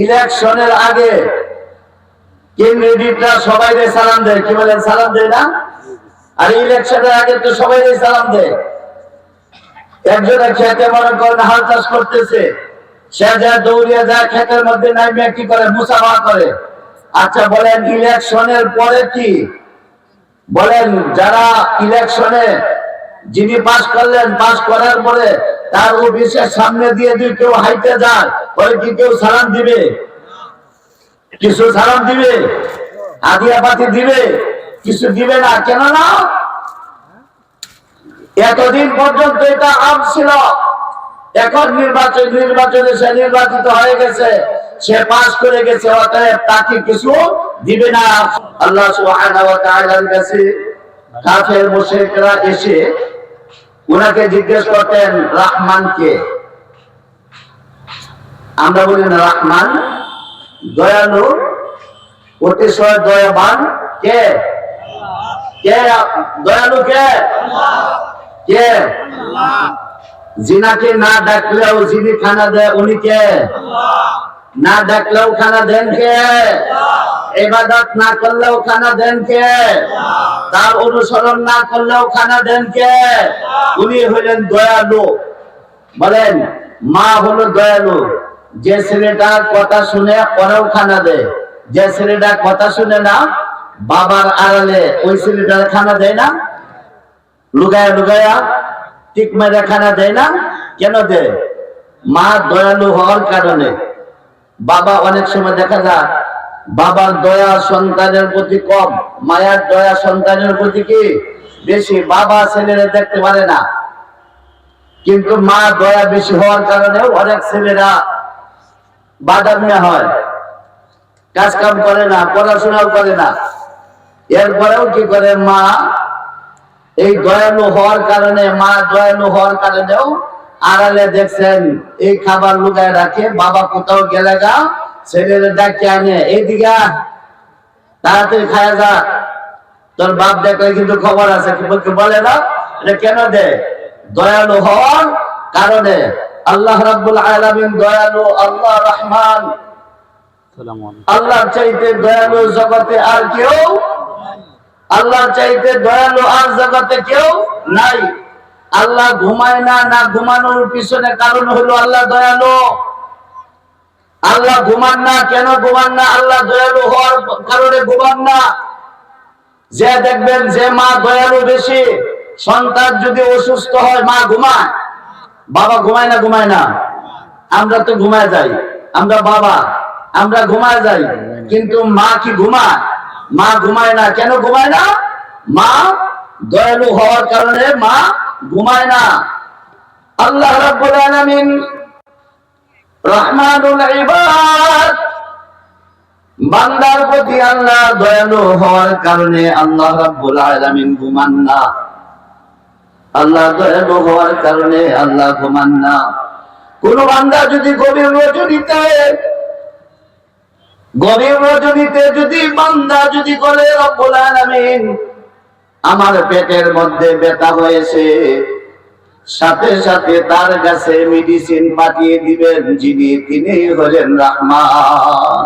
ইলেকশনের আগে ক্যান্ডিডেটরা সবাই সালাম দেয়, কি বলেন সালাম দেয় না? আর ইলেকশনের আগে তো সবাই সালাম দেয়। একজনের খেতে মনে করেন হাল চাষ করতেছে, সে যা দৌড়িয়ে যায় ক্ষেতের মধ্যে নামিয়ে কি করে মুসাফা করে। আচ্ছা বলেন ইলেকশনের পরে কি বলেন, যারা ইলেকশনে যিনি পাস করলেন, পাস করার পরে তার অফিসের সামনে দিয়ে যদি কেউ হাইতে যায়, বলে কি কেউ সালাম দিবে? কিছু সালাম দিবে? আদিয়া পাতি দিবে? কিছু দিবে না। কেন না? এতদিন পর্যন্ত এটা আম ছিল, এখন নির্বাচনে সে নির্বাচিত হয়ে গেছে, সে পাস করে গেছে, অতএব তাকে কিছু দিবে না। আল্লাহ সুবহানাহু ওয়া তাআলার কাছে কাফের মুশরিকরা এসে উনাকে জিজ্ঞেস করতেন রহমান কে? আমরা বলি না রহমান দয়ালু, অতিশয় দয়াবান কে? কে দয়ালু? কে? কে? জিনাকে না ডাকলেও যিনি খানা দেয় উনি কে? না ডাকলেও খানা দেন কে? ইবাদত না করলেও খানা দেন কে? তার অনুসরণ না করলেও খানা দেন কে? উনি হলেন দয়ালু। বলেন মা হলো দয়ালু, যে ছেলেটার কথা শুনে পরেও খানা দেয়, যে ছেলেটা কথা শুনে না বাবার আড়ালে ওই ছেলেটার খানা দেয় না, লুগায়া লুগায়া টিক মেরে খানা দেয় না। কেন দেয়? মা দয়ালু হওয়ার কারণে। বাবা অনেক সময় দেখা যায় বাবার দয়া সন্তানের প্রতি কম, মায়ের দয়া সন্তানের প্রতি কি বেশি। বাবা ছেলেরা দেখতে পারে না, কিন্তু মা দয়া বেশি হওয়ার কারণে অনেক ছেলেরা বাদামিয়া হয়, কাজ কাম করে না, পড়াশোনাও করে না। এরপরেও কি করে মা এই দয়ালু হওয়ার কারণে, মা দয়ালু হওয়ার কারণেও আড়ালে দেখছেন এই খাবার লুকায় রাখে। বাবা কোথাও গেলে গা ছেলেদের ডাকে আনে, এইদিকে তাড়াতাড়ি খায়া যা, তোর বাপ দেখলে কিন্তু খবর আছে, বলে না। এটা কেন দেয়? দয়ালু হওয়ার কারণে। আল্লাহ রাব্বুল আলামিন দয়ালু, আল্লাহ রহমান। আল্লাহর চাইতে দয়ালু জগতে আর কেউ, আল্লাহর চাইতে দয়ালু আর জগতে কেউ নাই। আল্লাহ ঘুমায় না, না ঘুমানোর পিছনে কারণ হলো আল্লাহ দয়ালু। আল্লাহ ঘুমান না, কেন ঘুমান না? আল্লাহ দয়ালু হওয়ার কারণে ঘুমান না। যে দেখবেন যে মা দয়ালু বেশি, সন্তান যদি অসুস্থ হয় মা ঘুমায়, বাবা ঘুমায় না? ঘুমায় না? আমরা তো ঘুমায় যাই, আমরা বাবা আমরা ঘুমায় যাই, কিন্তু মা কি ঘুমায়? মা ঘুমায় না। কেন ঘুমায় না? মা দয়ালু হওয়ার কারণে মা ঘুমায় না। আল্লাহ রাব্বুল আলামিন রহমানুল ইবাদ, বান্দার প্রতি আল্লাহ দয়ালু হওয়ার কারণে আল্লাহ রাব্বুল আলামিন ঘুমান না। আল্লাহ দয়ালু হওয়ার কারণে আল্লাহ ঘুমান না। কোন বান্দা যদি গভীর রজনীতে যদি বান্দা যদি বলে রব্বুল আলামিন আমার পেটের মধ্যে ব্যথা হয়েছে, সাথে সাথে তার কাছে মেডিসিন পাঠিয়ে দিবেন যিনি, তিনি হলেন রহমান।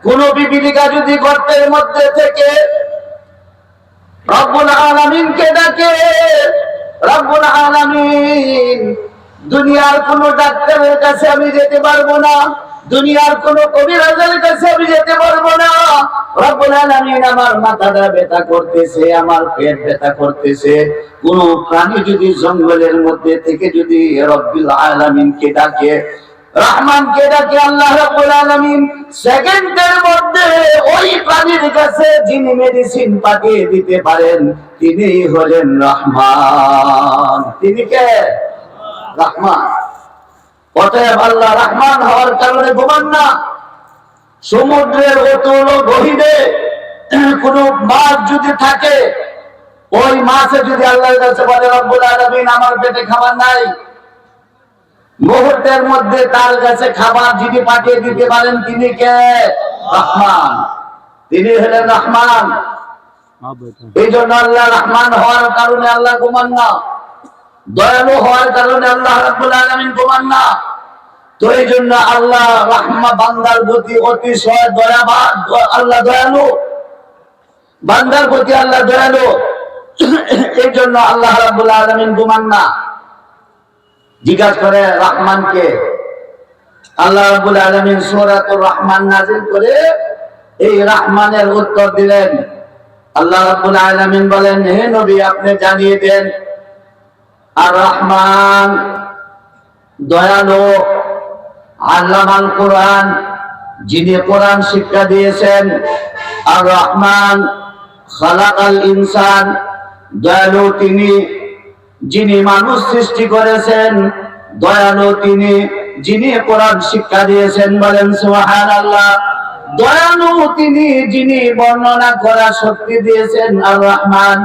কোন বিবিলিকা যদি গর্তের মধ্যে থেকে রব্বুল আলামিনকে ডাকে, রব্বুল আলামিন দুনিয়ার কোন ডাক্তারের কাছে আমি যেতে পারবো না, দুনিয়ার কোন কবিরাজের কাছে আমি যেতে পারবো না। রব্বুল আলামিন আমার মাথাটা ব্যথা করতেছে, আমার পেট ব্যথা করতেছে। কোন প্রাণী যদি জঙ্গলের মধ্যে থেকে যদি রব্বুল আলামিনকে ডাকে, রহমানকে ডাকে, আল্লাহ রাব্বুল আলামিন সেকেন্ডের মধ্যে ওই প্রাণীর কাছে যিনি মেডিসিন পাঠিয়ে দিতে পারেন তিনি হলেন রহমান। তিনি কে? রহমান। অতএব আল্লাহ রহমান হওয়ার কারণে ঘুমান না। সমুদ্রের অতল গভীরে কোন মাছ যদি থাকে, ওই মাছে যদি আল্লাহর কাছে বলে রব্বুল আলামিন আমার পেটে খাবার নাই, মুহূর্তের মধ্যে তার কাছে খাবার যিনি পাঠিয়ে দিতে পারেন তিনি কে? রহমান। তিনি হলেন রহমান। এই জন্য আল্লাহ রহমান হওয়ার কারণে আল্লাহ ঘুমান না, দয়ালু হওয়ার কারণে আল্লাহ রাব্বুল আলামিন ঘুমান না। তো এই জন্য আল্লাহ রাহমা বান্দার প্রতি অতিশয় দয়াবান, আল্লাহ দয়ালু, বান্দার প্রতি আল্লাহ দয়ালু। এই জন্য আল্লাহ রাব্বুল আলামিন ঘুমান না। জিজ্ঞাসা করে রহমানকে, আল্লাহ রাব্বুল আলামিন সূরাতুর রহমান নাযিল করে এই রহমানের উত্তর দিলেন। আল্লাহ রাব্বুল আলামিন বলেন, হে নবী আপনি জানিয়ে দেন আর রহমান দয়ালু, আল্লামাল কোরআন যিনি কোরআন শিক্ষা দিয়েছেন, আর রহমান খালাকাল ইনসান দয়ালু তিনি যিনি মানুষ সৃষ্টি করেছেন, দয়ালু তিনি যিনি কোরআন শিক্ষা দিয়েছেন। বলেন সুবহানাল্লাহ। দয়ালু তিনি যিনি বর্ণনা করার শক্তি দিয়েছেন। আর রহমান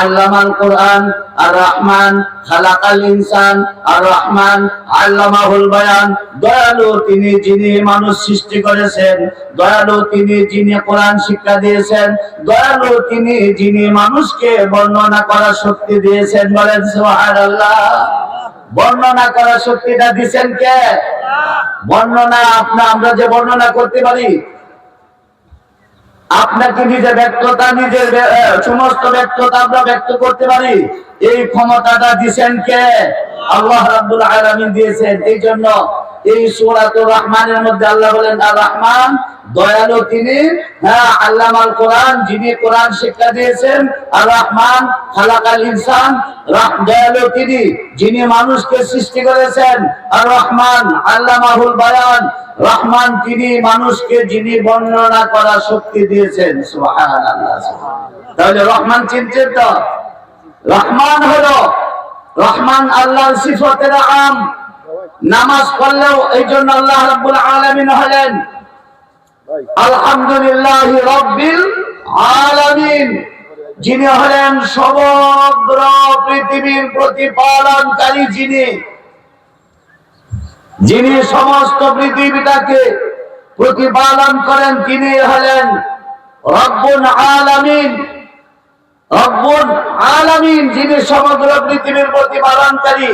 আল্লামাল কোরআন, আর রহমান খালাকাল ইনসান, আর রহমান আল্লামাহুল বায়ান। দয়ালু তিনি যিনি মানুষ সৃষ্টি করেছেন, দয়ালু তিনি যিনি কোরআন শিক্ষা দিয়েছেন, দয়ালু তিনি যিনি মানুষকে বর্ণনা করার শক্তি দিয়েছেন। বলেন সুবহানাল্লাহ। বর্ণনা করার শক্তিটা দিয়েছেন কে? বর্ণনা আমরা যে বর্ণনা করতে পারি, আপনাকে নিজের ব্যক্ততা, নিজের সমস্ত ব্যক্ততা আমরা ব্যক্ত করতে পারি, এই ক্ষমতাটা দিয়েছেন কে? আল্লাহ রাব্বুল আলামিন দিয়েছেন। এই জন্য এই সূরাতুর রহমানের মধ্যে আল্লাহ বলেন আর রহমান দয়ালু তিনি, আল্লামাল কোরআন যিনি কোরআন শিক্ষা দিয়েছেন, আর রহমান খালাকাল ইনসান দয়ালু তিনি যিনি মানুষকে সৃষ্টি করেছেন, আর রহমান আল্লামাহুল বায়ান রহমান তিনি মানুষকে যিনি বর্ণনা করার শক্তি দিয়েছেন। সুবহানাল্লাহ। তাহলে রহমান চিনতেন তো? রহমান হলো, রহমান আল্লাহর সিফাতের আম। নামাজ পড়লেও এই জন্য আল্লাহ রাব্বুল আলামিন হলেন আলহামদুলিল্লাহি রাব্বিল আলামিন, যিনি হলেন সমগ্র পৃথিবীর প্রতিপালনকারী, যিনি সমস্ত পৃথিবীটাকে প্রতিপালন করেন, তিনি হলেন রব্বুল আলামিন। রব্বুল আলামিন যিনি সমগ্র পৃথিবীর প্রতিপালনকারী।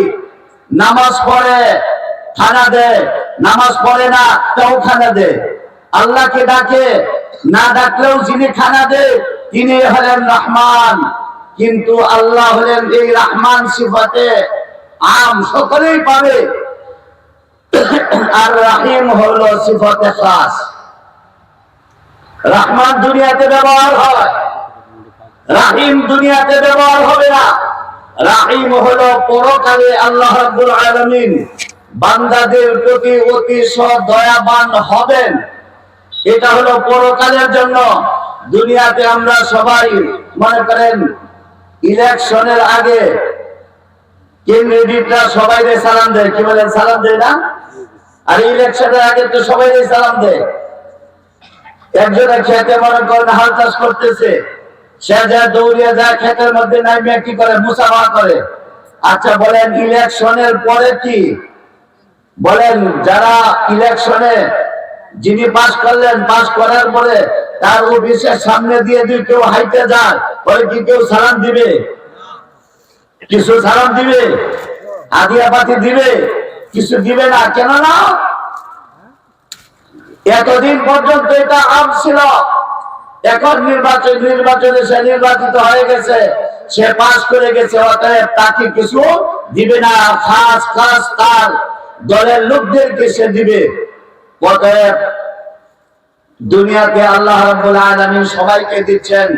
নামাজ পড়ে খানা দেয়, নামাজ পড়ে না তাও খানা দেয়। আল্লাহকে ডাকে, না ডাকলেও যিনি খানা দেয় তিনি হলেন রহমান। কিন্তু আল্লাহ হলেন এই রহমান সিফাতে আম, সকলেই পাবে। আর রাহিম হলো সিফাতে খাস। রহমান দুনিয়াতে ব্যবহার হয়, রাহিম দুনিয়াতে ব্যবহার হবে না। রাহিম হলো পরকালে আল্লাহ রাব্বুল আলামিন বান্দাদের প্রতি অতিশয় দয়াবান হবেন। এটা হলো পরকালের জন্য। দুনিয়াতে আমরা সবাই মনে করেন ইলেকশনের আগে ক্যান্ডিডেটরা সবাই সালাম দেয়, কি বলেন? সালাম দেয় না? আর ইলেকশনের আগে তো সবাই সালাম দেয়। একজনে খেতে মনে করেন হাল চাষ করতেছে, সে যা দৌড়িয়ে যায় ক্ষেতের মধ্যে নামিয়ে কি করে? মুসাফা করে। আচ্ছা বলেন ইলেকশনের পরে কি বলেন? যারা ইলেকশনে যিনি পাস করলেন, পাস করার পরে তার অফিসের সামনে দিয়ে যদি কেউ হাইটে যায়, পরে কি কেউ সালাম দিবে? কিছু সালাম দিবে? হাদিয়া পাতি দিবে? কিছু দিবে না। কেন না? এতদিন পর্যন্ত এটা আম ছিল। এখন নির্বাচনে সে নির্বাচিত হয়ে গেছে, সে পাস করে গেছে, অতএব তাকে কিছু দিবে না। খাস খাস তার দলের লোকদেরকে সে দিবে। অতএব দুনিয়াতে আল্লাহ রাব্বুল আলামিন সবাইকে দিচ্ছেন,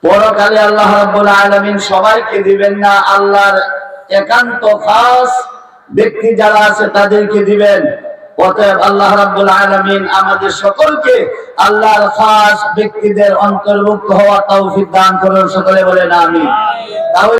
পরকালে আল্লাহ রাব্বুল আলামিন সবাইকে দিবেন না। আল্লাহর একান্ত খাস ব্যক্তি যারা আছে তাদেরকে দিবেন। অতএব আল্লাহ রাব্বুল আলামিন আমাদের সকলকে আল্লাহর খাস ব্যক্তিদের অন্তর্ভুক্ত হওয়ার তৌফিক দান করুন। সকলে বলেন আমিন।